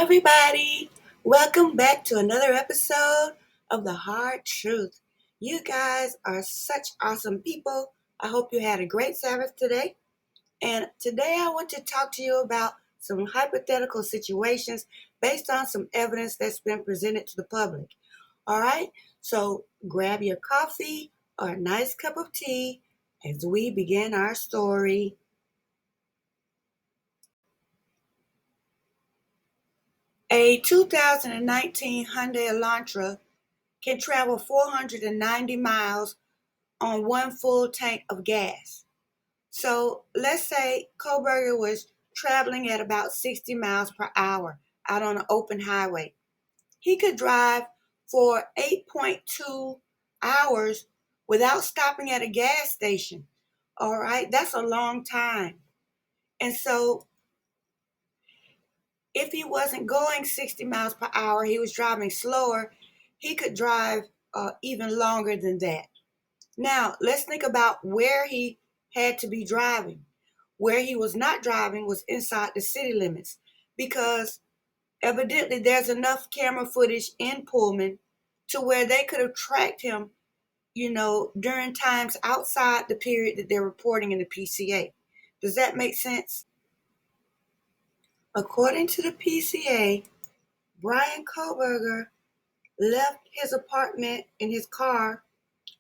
everybody. Welcome back to another episode of The Hard Truth. You guys are such awesome people. I hope you had a great Sabbath today. And today I want to talk to you about some hypothetical situations based on some evidence that's been presented to the public. All right? So grab your coffee or a nice cup of tea as we begin our story. A 2019 Hyundai Elantra can travel 490 miles on one full tank of gas. So let's say Kohberger was traveling at about 60 miles per hour out on an open highway. He could drive for 8.2 hours without stopping at a gas station. All right, that's a long time. And so if he wasn't going 60 miles per hour, he was driving slower, he could drive even longer than that. Now, let's think about where he had to be driving. Where he was not driving was inside the city limits because evidently there's enough camera footage in Pullman to where they could have tracked him, during times outside the period that they're reporting in the PCA. Does that make sense? According to the PCA, Brian Kohberger left his apartment in his car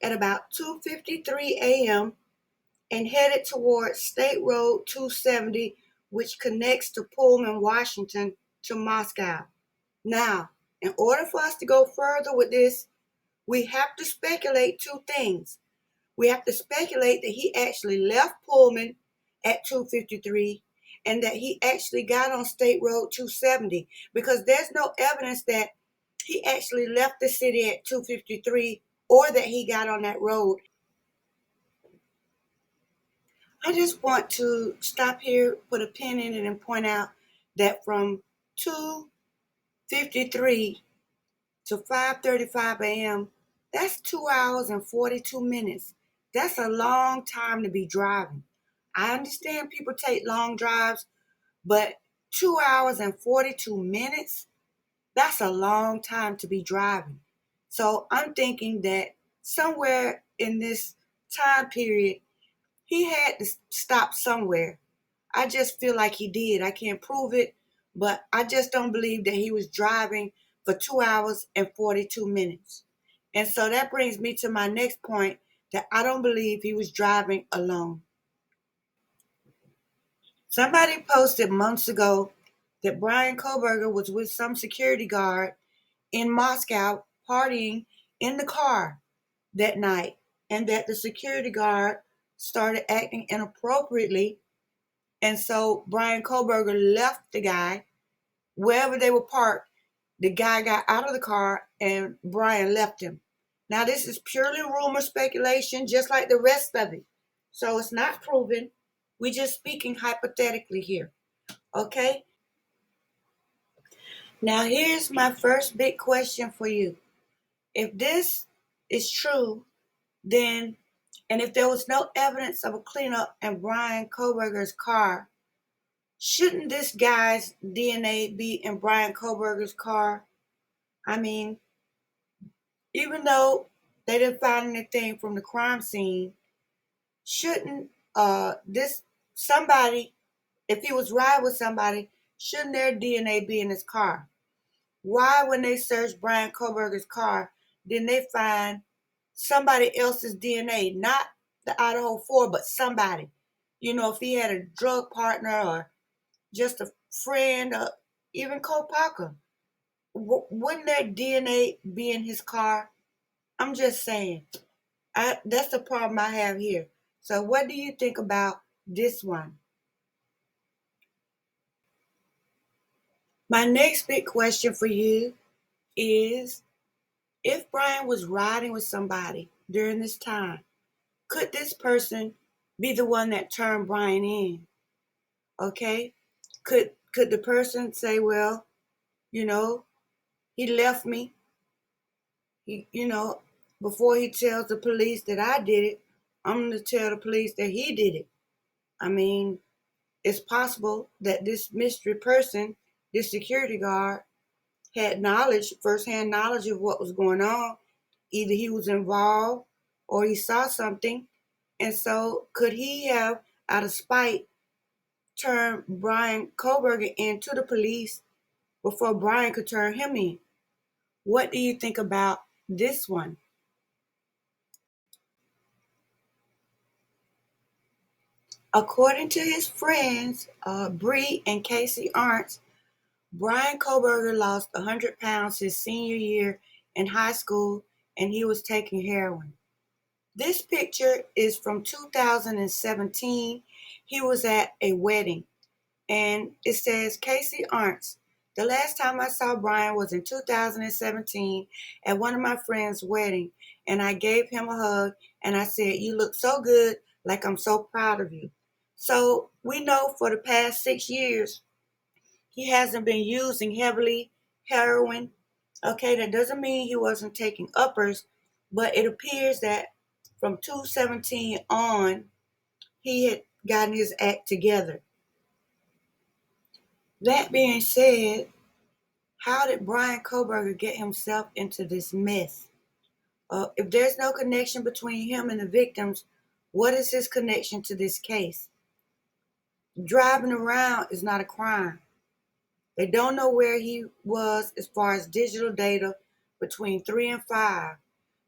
at about 2:53 a.m. and headed towards State Road 270, which connects to Pullman, Washington to Moscow. Now, in order for us to go further with this, we have to speculate two things. We have to speculate that he actually left Pullman at 2:53 and that he actually got on State Road 270 because there's no evidence that he actually left the city at 2:53 or that he got on that road. I just want to stop here, put a pin in it, and point out that from 2:53 to 5:35 a.m., that's 2 hours and 42 minutes. That's a long time to be driving. I understand people take long drives, but 2 hours and 42 minutes, that's a long time to be driving. So I'm thinking that somewhere in this time period, he had to stop somewhere. I just feel like he did. I can't prove it, but I just don't believe that he was driving for 2 hours and 42 minutes. And so that brings me to my next point that I don't believe he was driving alone. Somebody posted months ago that Brian Kohberger was with some security guard in Moscow partying in the car that night and that the security guard started acting inappropriately. And so Brian Kohberger left the guy wherever they were parked. The guy got out of the car and Brian left him. Now, this is purely rumor speculation, just like the rest of it. So it's not proven. We're just speaking hypothetically here. Okay? Now, here's my first big question for you. If this is true, then, and if there was no evidence of a cleanup in Brian Kohberger's car, shouldn't this guy's DNA be in Brian Kohberger's car? I mean, even though they didn't find anything from the crime scene, shouldn't this somebody, if he was riding with somebody, shouldn't their DNA be in his car? Why, when they searched Brian Kohberger's car, didn't they find somebody else's DNA? Not the Idaho 4, but somebody. If he had a drug partner or just a friend or even Cole Parker, wouldn't their DNA be in his car? I'm just saying. That's the problem I have here. So what do you think about this one? My next big question for you is, if Brian was riding with somebody during this time, could this person be the one that turned Brian in? Okay? Could the person say, well, you know, he left me. Before he tells the police that I did it, I'm going to tell the police that he did it. I mean, it's possible that this mystery person this security guard had knowledge, firsthand knowledge of what was going on. Either he was involved or he saw something. And so could he have, out of spite, turned Brian Kohberger into the police before Brian could turn him in? What do you think about this one? According to his friends, Bree and Casey Arntz, Brian Kohberger lost 100 pounds his senior year in high school and he was taking heroin. This picture is from 2017. He was at a wedding and it says, Casey Arntz, the last time I saw Brian was in 2017 at one of my friend's wedding, and I gave him a hug and I said, you look so good, like I'm so proud of you. So we know for the past 6 years, he hasn't been using heavily heroin. Okay, that doesn't mean he wasn't taking uppers, but it appears that from 2017 on, he had gotten his act together. That being said, how did Brian Kohberger get himself into this mess? If there's no connection between him and the victims, what is his connection to this case? Driving around is not a crime. They don't know where he was as far as digital data between 3 and 5.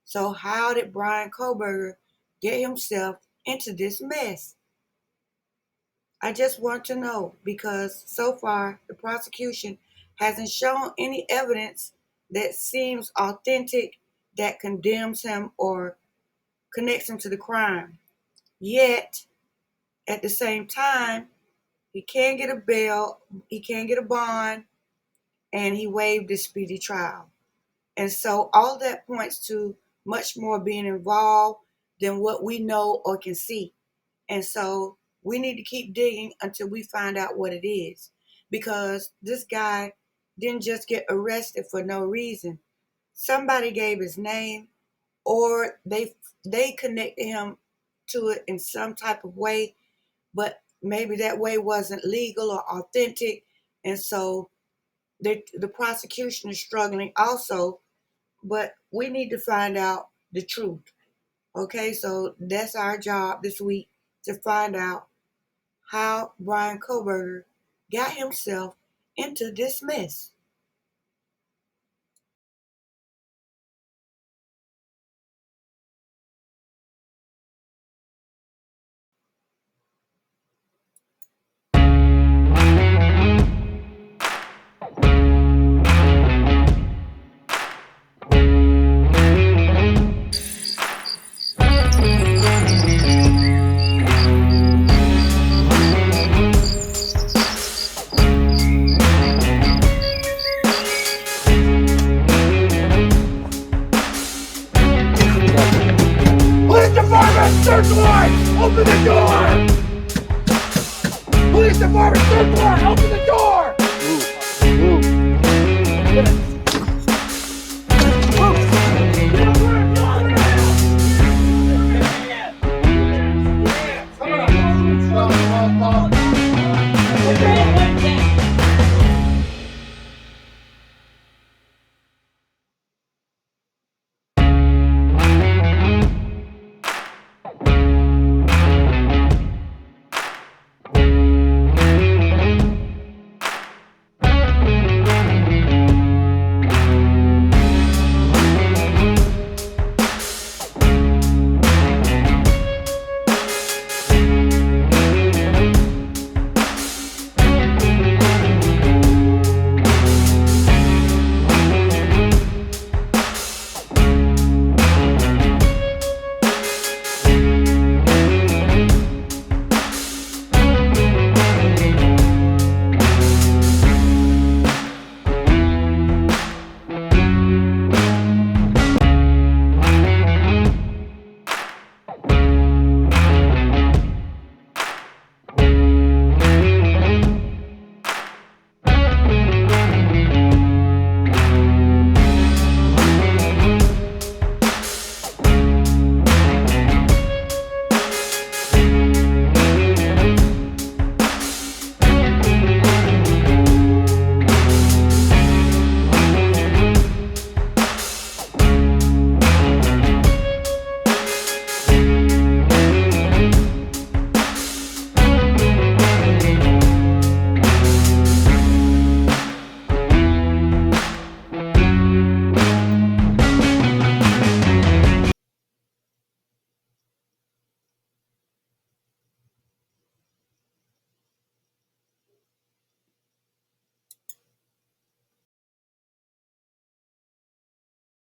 So how did Brian Kohberger get himself into this mess? I just want to know because so far the prosecution hasn't shown any evidence that seems authentic that condemns him or connects him to the crime. Yet, at the same time, he can't get a bail, he can't get a bond, and he waived his speedy trial. And so all that points to much more being involved than what we know or can see. And so we need to keep digging until we find out what it is. Because this guy didn't just get arrested for no reason. Somebody gave his name or they connected him to it in some type of way, but maybe that way wasn't legal or authentic. And so the prosecution is struggling also, but we need to find out the truth. Okay, so that's our job this week to find out how Brian Kohberger got himself into this mess.